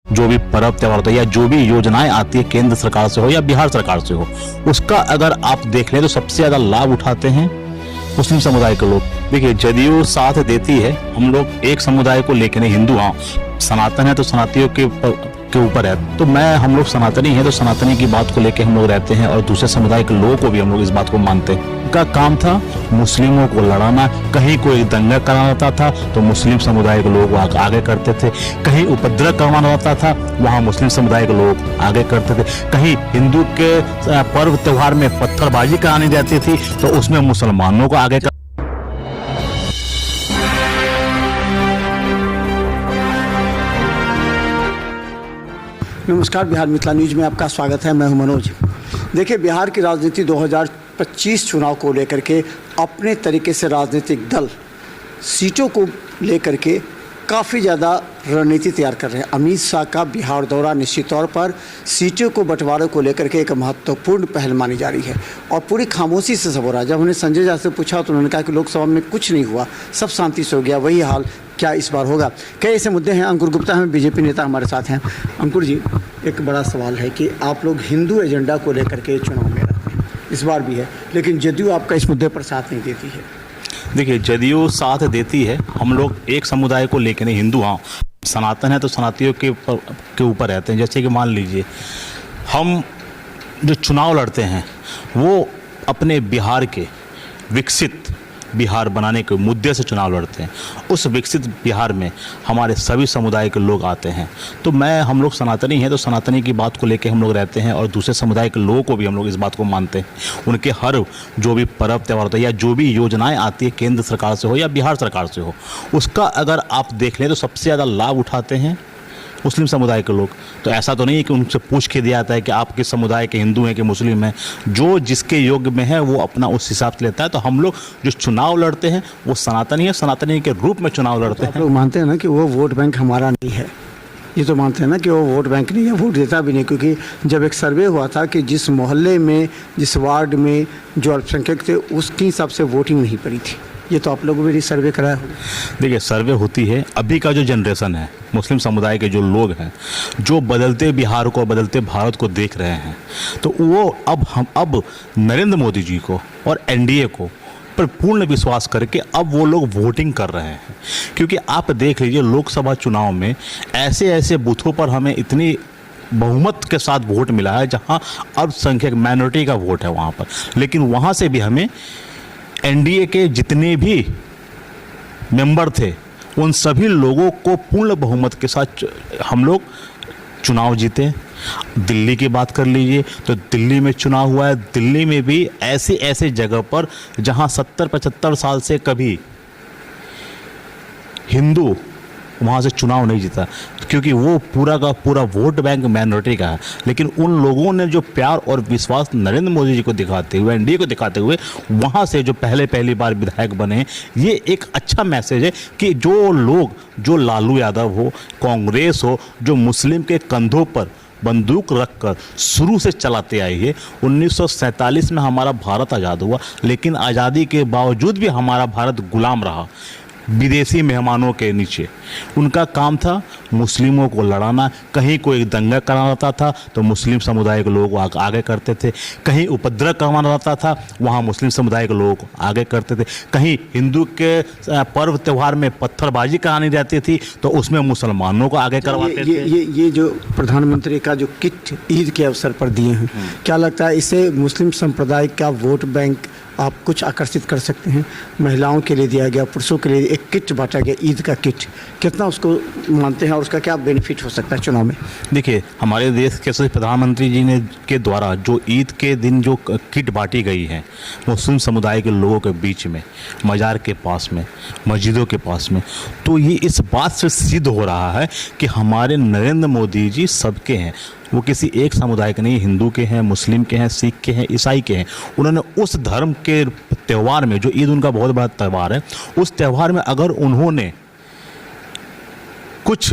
जो भी पर्व त्योहार होता है या जो भी योजनाएं आती है केंद्र सरकार से हो या बिहार सरकार से हो, उसका अगर आप देख लें तो सबसे ज्यादा लाभ उठाते हैं मुस्लिम समुदाय के लोग। देखिए, जदयू साथ देती है, हम लोग एक समुदाय को लेकर नहीं, हिंदू हाँ सनातन है तो सनातनियों के ऊपर है, तो हम लोग सनातनी हैं तो सनातनी की बात को लेकर हम लोग रहते हैं और दूसरे समुदाय के लोगों को भी हम लोग इस बात को मानते हैं। उनका काम था मुस्लिमों को लड़ाना, कहीं कोई दंगा कराना था तो मुस्लिम समुदाय के लोग आगे करते थे, कहीं उपद्रव करवाना होता था वहाँ मुस्लिम समुदाय के लोग आगे करते थे, कहीं हिंदू के पर्व त्योहार में पत्थरबाजी करानी जाती थी तो उसमें मुसलमानों को आगे। नमस्कार, बिहार मिथिला न्यूज में आपका स्वागत है। मैं हूं मनोज। देखिए, बिहार की राजनीति 2025 चुनाव को लेकर के अपने तरीके से राजनीतिक दल सीटों को लेकर के काफ़ी ज़्यादा रणनीति तैयार कर रहे हैं। अमित शाह का बिहार दौरा निश्चित तौर पर सीटों को बंटवारे को लेकर के एक महत्वपूर्ण पहल मानी जा रही है और पूरी खामोशी से सब हो रहा है। जब उन्हें संजय झा से पूछा तो उन्होंने कहा कि लोकसभा में कुछ नहीं हुआ, सब शांति से हो गया। वही हाल क्या इस बार होगा? कई ऐसे मुद्दे हैं। अंकुर गुप्ता हमें बीजेपी नेता हमारे साथ हैं। अंकुर जी, एक बड़ा सवाल है कि आप लोग हिंदू एजेंडा को लेकर के चुनाव में रहते हैं, इस बार भी है, लेकिन जदयू आपका इस मुद्दे पर साथ नहीं देती है। देखिए, जदयू साथ देती है, हम लोग एक समुदाय को लेकर नहीं, हिंदू हाँ सनातन है तो सनातनियों के ऊपर रहते हैं। जैसे कि मान लीजिए, हम जो चुनाव लड़ते हैं वो अपने बिहार के विकसित बिहार बनाने के मुद्दे से चुनाव लड़ते हैं। उस विकसित बिहार में हमारे सभी समुदाय के लोग आते हैं, तो हम लोग सनातनी हैं तो सनातनी की बात को लेकर हम लोग रहते हैं और दूसरे समुदाय के लोगों को भी हम लोग इस बात को मानते हैं। उनके हर जो भी पर्व त्योहार होता है या जो भी योजनाएं आती है केंद्र सरकार से हो या बिहार सरकार से हो, उसका अगर आप देख लें तो सबसे ज़्यादा लाभ उठाते हैं मुस्लिम समुदाय के लोग। तो ऐसा तो नहीं है कि उनसे पूछ के दिया जाता है कि आप किस समुदाय के हिंदू हैं कि मुस्लिम हैं, जो जिसके योग्य में है वो अपना उस हिसाब से लेता है। तो हम लोग जो चुनाव लड़ते हैं वो सनातनी है, सनातनी के रूप में चुनाव लड़ते हैं। आप लोग मानते हैं ना कि वो वोट बैंक हमारा नहीं है? ये तो मानते हैं ना कि वो वोट बैंक नहीं है, वोट देता भी नहीं, क्योंकि जब एक सर्वे हुआ था कि जिस मोहल्ले में जिस वार्ड में जो अल्पसंख्यक थे उसके हिसाब से वोटिंग नहीं पड़ी थी। ये तो आप लोगों ने भी सर्वे कराया होगा। देखिए, सर्वे होती है, अभी का जो जनरेशन है मुस्लिम समुदाय के जो लोग हैं जो बदलते बिहार को बदलते भारत को देख रहे हैं, तो वो अब नरेंद्र मोदी जी को और एनडीए को पर पूर्ण विश्वास करके अब वो लोग वोटिंग कर रहे हैं। क्योंकि आप देख लीजिए, लोकसभा चुनाव में ऐसे ऐसे बूथों पर हमें इतनी बहुमत के साथ वोट मिला है जहां अल्पसंख्यक माइनॉरिटी का वोट है वहां पर, लेकिन वहां से भी हमें एनडीए के जितने भी मेंबर थे उन सभी लोगों को पूर्ण बहुमत के साथ हम लोग चुनाव जीते। दिल्ली की बात कर लीजिए तो दिल्ली में चुनाव हुआ है, दिल्ली में भी ऐसे ऐसे जगह पर जहां 70-75 साल से कभी हिंदू वहाँ से चुनाव नहीं जीता, क्योंकि वो पूरा का पूरा वोट बैंक माइनॉरिटी का है। लेकिन उन लोगों ने जो प्यार और विश्वास नरेंद्र मोदी जी को दिखाते हुए, एनडीए को दिखाते हुए वहाँ से जो पहली बार विधायक बने, ये एक अच्छा मैसेज है कि जो लोग, जो लालू यादव हो, कांग्रेस हो, जो मुस्लिम के कंधों पर बंदूक रखकर शुरू से चलाते आई है। 1947 में हमारा भारत आज़ाद हुआ, लेकिन आज़ादी के बावजूद भी हमारा भारत गुलाम रहा विदेशी मेहमानों के नीचे। उनका काम था मुस्लिमों को लड़ाना, कहीं कोई दंगा कराना था तो मुस्लिम समुदाय के लोग आगे करते थे, कहीं उपद्रव करवाना रहता था वहाँ मुस्लिम समुदाय के लोग आगे करते थे, कहीं हिंदू के पर्व त्योहार में पत्थरबाजी करानी जाती थी तो उसमें मुसलमानों को आगे करवाते थे। ये जो प्रधानमंत्री का जो किट ईद के अवसर पर दिए हैं, क्या लगता है इससे मुस्लिम संप्रदाय का वोट बैंक आप कुछ आकर्षित कर सकते हैं? महिलाओं के लिए दिया गया, पुरुषों के लिए एक किट बांटा गया, ईद का किट, कितना उसको मानते हैं और उसका क्या बेनिफिट हो सकता है चुनाव में? देखिए, हमारे देश के प्रधानमंत्री जी ने के द्वारा जो ईद के दिन जो किट बांटी गई है मुस्लिम समुदाय के लोगों के बीच में, मज़ार के पास में, मस्जिदों के पास में, तो ये इस बात से सिद्ध हो रहा है कि हमारे नरेंद्र मोदी जी सबके हैं, वो किसी एक समुदाय के नहीं, हिंदू के हैं, मुस्लिम के हैं, सिख के हैं, ईसाई के हैं। उन्होंने उस धर्म के त्यौहार में, जो ईद उनका बहुत बड़ा त्यौहार है, उस त्यौहार में अगर उन्होंने कुछ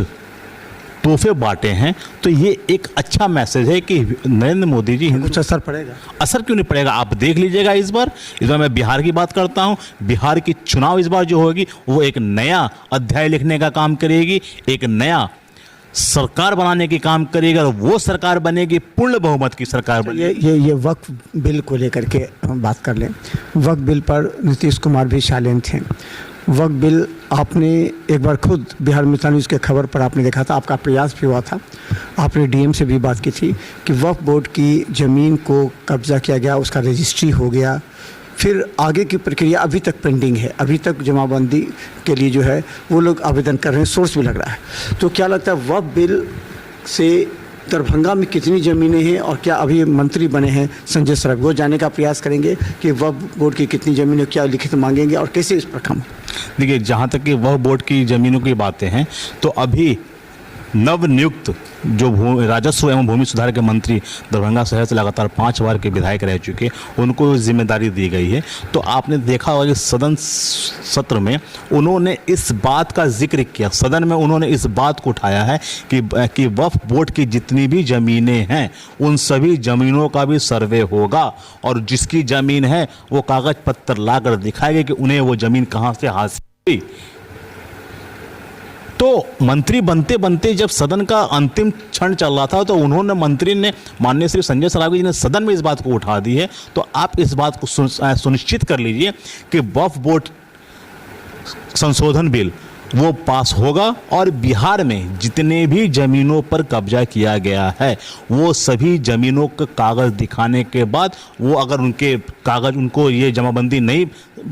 तोहफे बांटे हैं तो ये एक अच्छा मैसेज है कि नरेंद्र मोदी जी, कुछ असर पड़ेगा? असर क्यों नहीं पड़ेगा? आप देख लीजिएगा। इस बार मैं बिहार की बात करता हूँ, बिहार की चुनाव इस बार जो होगी वो एक नया अध्याय लिखने का काम करेगी, एक नया सरकार बनाने के काम करेगा और वो सरकार बनेगी पूर्ण बहुमत की सरकार बनेगी। ये वक्फ बिल को लेकर के हम बात कर लें। वक्फ बिल पर नीतीश कुमार भी शालीन थे। वक्फ बिल आपने एक बार खुद बिहार मित्र न्यूज़ के खबर पर आपने देखा था, आपका प्रयास भी हुआ था, आपने डीएम से भी बात की थी कि वक्फ बोर्ड की ज़मीन को कब्जा किया गया, उसका रजिस्ट्री हो गया, फिर आगे की प्रक्रिया अभी तक पेंडिंग है, अभी तक जमाबंदी के लिए जो है वो लोग आवेदन कर रहे हैं, सोर्स भी लग रहा है। तो क्या लगता है वक्फ बिल से दरभंगा में कितनी ज़मीनें हैं, और क्या अभी मंत्री बने हैं संजय सरावगी, वो जानने का प्रयास करेंगे कि वक्फ बोर्ड की कितनी ज़मीनें, क्या लिखित मांगेंगे और कैसे इस पर काम? देखिए, जहाँ तक कि वक्फ बोर्ड की ज़मीनों की बातें हैं तो अभी नवनियुक्त जो राजस्व एवं भूमि सुधार के मंत्री दरभंगा शहर से लगातार 5 बार के विधायक रह चुके, उनको जिम्मेदारी दी गई है। तो आपने देखा होगा कि सदन सत्र में उन्होंने इस बात का जिक्र किया, सदन में उन्होंने इस बात को उठाया है कि वक्फ बोर्ड की जितनी भी ज़मीनें हैं उन सभी ज़मीनों का भी सर्वे होगा, और जिसकी ज़मीन है वो कागज़ पत्तर ला कर दिखाएगा कि उन्हें वो ज़मीन कहाँ से हासिल हुई। तो मंत्री बनते बनते जब सदन का अंतिम क्षण चल रहा था तो उन्होंने, मंत्री ने, माननीय श्री संजय सरावगी जी ने सदन में इस बात को उठा दी है। तो आप इस बात को सुनिश्चित कर लीजिए कि वक्फ बोर्ड संशोधन बिल वो पास होगा, और बिहार में जितने भी ज़मीनों पर कब्जा किया गया है वो सभी ज़मीनों का कागज़ दिखाने के बाद, वो अगर उनके कागज़, उनको ये जमाबंदी नहीं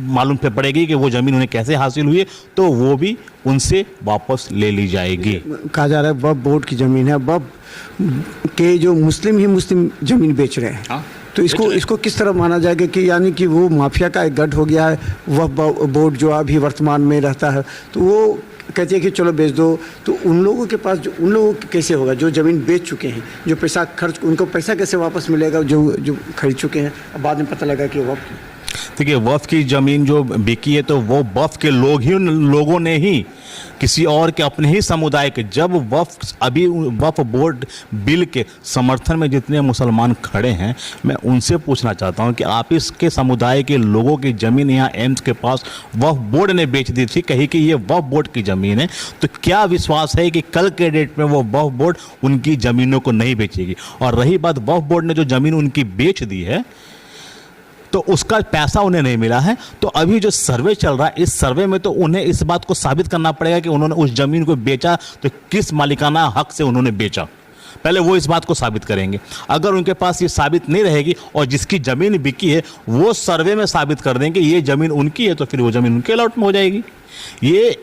मालूम पे पड़ेगी कि वो ज़मीन उन्हें कैसे हासिल हुई है, तो वो भी उनसे वापस ले ली जाएगी। कहा जा रहा है वक्फ बोर्ड की ज़मीन है, वक्फ के जो मुस्लिम ही मुस्लिम ज़मीन बेच रहे हैं। हाँ, तो इसको किस तरह माना जाएगा कि यानी कि वो माफिया का एक गढ़ हो गया है वक्फ बोर्ड जो अभी वर्तमान में रहता है, तो वो कहते हैं कि चलो बेच दो, तो उन लोगों के पास, जो उन लोगों कैसे होगा जो ज़मीन बेच चुके हैं, जो पैसा खर्च, उनको पैसा कैसे वापस मिलेगा जो खरीद चुके हैं, अब बाद में पता लगा कि वक्फ। देखिए, वक्फ की ज़मीन जो बिकी है तो वो वक्फ के लोग ही, उन लोगों ने ही किसी और के, अपने ही समुदाय के, जब अभी वक्फ बोर्ड बिल के समर्थन में जितने मुसलमान खड़े हैं, मैं उनसे पूछना चाहता हूं कि आप इसके समुदाय के लोगों की ज़मीन यहाँ एम्स के पास वक्फ बोर्ड ने बेच दी थी, कही कि ये वक्फ बोर्ड की ज़मीन है, तो क्या विश्वास है कि कल के डेट में वो वक्फ बोर्ड उनकी ज़मीनों को नहीं बेचेगी? और रही बात, वक्फ बोर्ड ने जो ज़मीन उनकी बेच दी है तो उसका पैसा उन्हें नहीं मिला है, तो अभी जो सर्वे चल रहा है, इस सर्वे में तो उन्हें इस बात को साबित करना पड़ेगा कि उन्होंने उस ज़मीन को बेचा तो किस मालिकाना हक से उन्होंने बेचा, पहले वो इस बात को साबित करेंगे। अगर उनके पास ये साबित नहीं रहेगी और जिसकी ज़मीन बिकी है वो सर्वे में साबित कर देंगे ये ज़मीन उनकी है, तो फिर वो ज़मीन उनके अलॉट में हो जाएगी। ये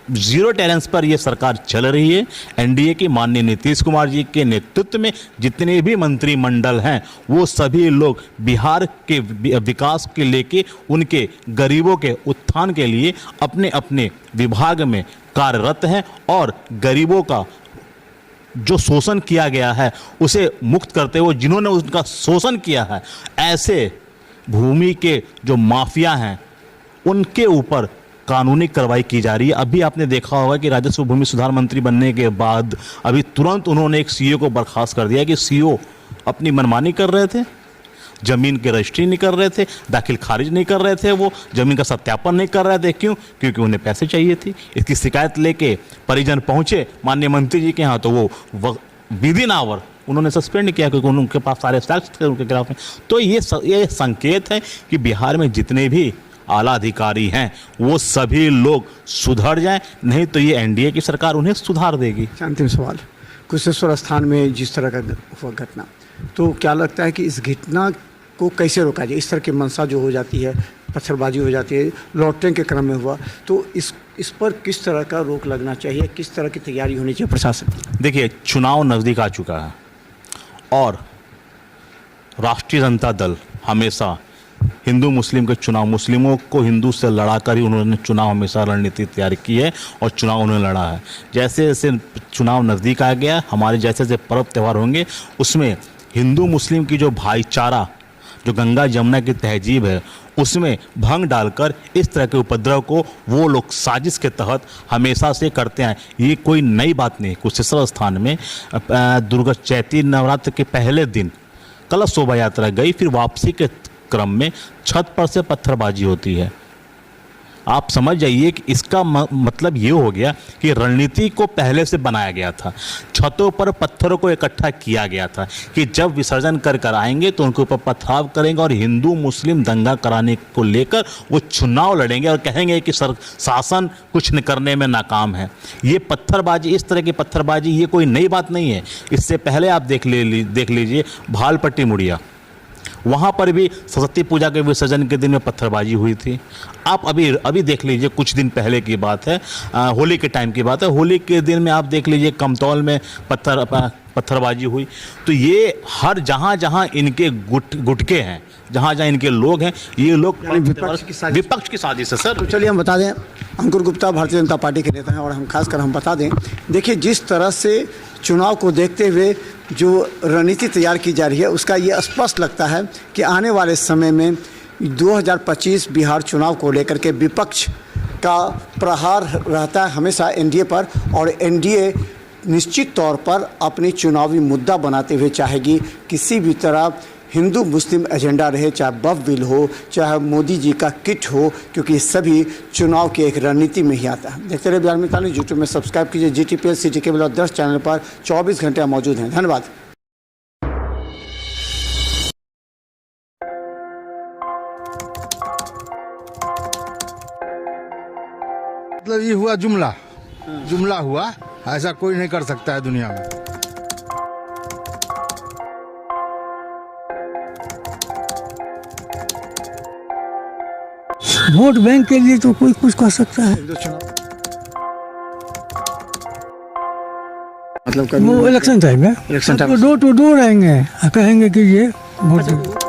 जीरो टॉलरेंस पर ये सरकार चल रही है। एनडीए की माननीय नीतीश कुमार जी के नेतृत्व में जितने भी मंत्रिमंडल हैं वो सभी लोग बिहार के विकास के लेके, उनके गरीबों के उत्थान के लिए अपने अपने विभाग में कार्यरत हैं, और गरीबों का जो शोषण किया गया है उसे मुक्त करते हुए, जिन्होंने उनका शोषण किया है, ऐसे भूमि के जो माफिया हैं उनके ऊपर कानूनी कार्रवाई की जा रही है। अभी आपने देखा होगा कि राजस्व भूमि सुधार मंत्री बनने के बाद अभी तुरंत उन्होंने एक सीईओ को बर्खास्त कर दिया कि सीईओ अपनी मनमानी कर रहे थे, ज़मीन के रजिस्ट्री नहीं कर रहे थे, दाखिल खारिज नहीं कर रहे थे, वो ज़मीन का सत्यापन नहीं कर रहे थे। क्यों? क्योंकि उन्हें पैसे चाहिए थी। इसकी शिकायत लेके परिजन पहुँचे माननीय मंत्री जी के यहाँ, तो वो विद इन आवर उन्होंने सस्पेंड किया क्योंकि उनके पास सारे साक्ष्य थे उनके खिलाफ में। तो ये संकेत है कि बिहार में जितने भी आला अधिकारी हैं वो सभी लोग सुधर जाएं, नहीं तो ये एनडीए की सरकार उन्हें सुधार देगी। अंतिम सवाल, कुशेश्वर स्थान में जिस तरह का हुआ घटना, तो क्या लगता है कि इस घटना को कैसे रोका जाए? इस तरह की मंशा जो हो जाती है, पत्थरबाजी हो जाती है, लॉटरिंग के क्रम में हुआ, तो इस पर किस तरह का रोक लगना चाहिए, किस तरह की तैयारी होनी चाहिए प्रशासन? देखिए, चुनाव नज़दीक आ चुका है और राष्ट्रीय जनता दल हमेशा हिंदू मुस्लिम के चुनाव, मुस्लिमों को हिंदू से लड़ाकर ही उन्होंने चुनाव हमेशा रणनीति तैयार की है और चुनाव उन्होंने लड़ा है। जैसे जैसे चुनाव नज़दीक आ गया, हमारे जैसे जैसे पर्व त्यौहार होंगे उसमें हिंदू मुस्लिम की जो भाईचारा, जो गंगा जमुना की तहजीब है, उसमें भंग डालकर इस तरह के उपद्रव को वो लोग साजिश के तहत हमेशा से करते हैं। ये कोई नई बात नहीं। कुशेश्वर स्थान में दुर्गा चैती नवरात्र के पहले दिन कलश शोभा यात्रा गई, फिर वापसी के क्रम में छत पर से पत्थरबाजी होती है। आप समझ जाइए कि इसका मतलब ये हो गया कि रणनीति को पहले से बनाया गया था, छतों पर पत्थरों को इकट्ठा किया गया था कि जब विसर्जन कर कर आएंगे तो उनके ऊपर पथराव करेंगे और हिंदू मुस्लिम दंगा कराने को लेकर वो चुनाव लड़ेंगे और कहेंगे कि शासन कुछ न करने में नाकाम है। ये पत्थरबाजी, इस तरह की पत्थरबाजी ये कोई नई बात नहीं है। इससे पहले आप देख लीजिए भालपट्टी मुड़िया, वहाँ पर भी सरस्वती पूजा के विसर्जन के दिन में पत्थरबाजी हुई थी। आप अभी देख लीजिए, कुछ दिन पहले की बात है, होली के टाइम की बात है, होली के दिन में आप देख लीजिए कमतौल में पत्थरबाजी हुई। तो ये हर जहाँ इनके गुटके हैं, जहाँ इनके लोग हैं, ये लोग विपक्ष की साजिश है सर। तो चलिए हम बता दें, अंकुर गुप्ता भारतीय जनता पार्टी के नेता हैं और हम खासकर हम बता दें, देखिए जिस तरह से चुनाव को देखते हुए जो रणनीति तैयार की जा रही है उसका ये स्पष्ट लगता है कि आने वाले समय में 2025 बिहार चुनाव को लेकर के विपक्ष का प्रहार रहता है हमेशा एनडीए पर, और एनडीए निश्चित तौर पर अपनी चुनावी मुद्दा बनाते हुए चाहेगी किसी भी तरह हिंदू मुस्लिम एजेंडा रहे, चाहे बफ बिल हो, चाहे मोदी जी का किट हो, क्योंकि ये सभी चुनाव की एक रणनीति में ही आता है। देखते रहे बिहार में ताली, यूट्यूब में सब्सक्राइब कीजिए, GTPL सिटी केबल और 10 चैनल पर 24 घंटे मौजूद हैं। धन्यवाद। मतलब ये हुआ जुमला हुआ, ऐसा कोई नहीं कर सकता है दुनिया में। वोट बैंक के लिए तो कोई कुछ कर सकता है। मतलब वो इलेक्शन टाइम है, election time door to door आएंगे, कहेंगे कि ये वोट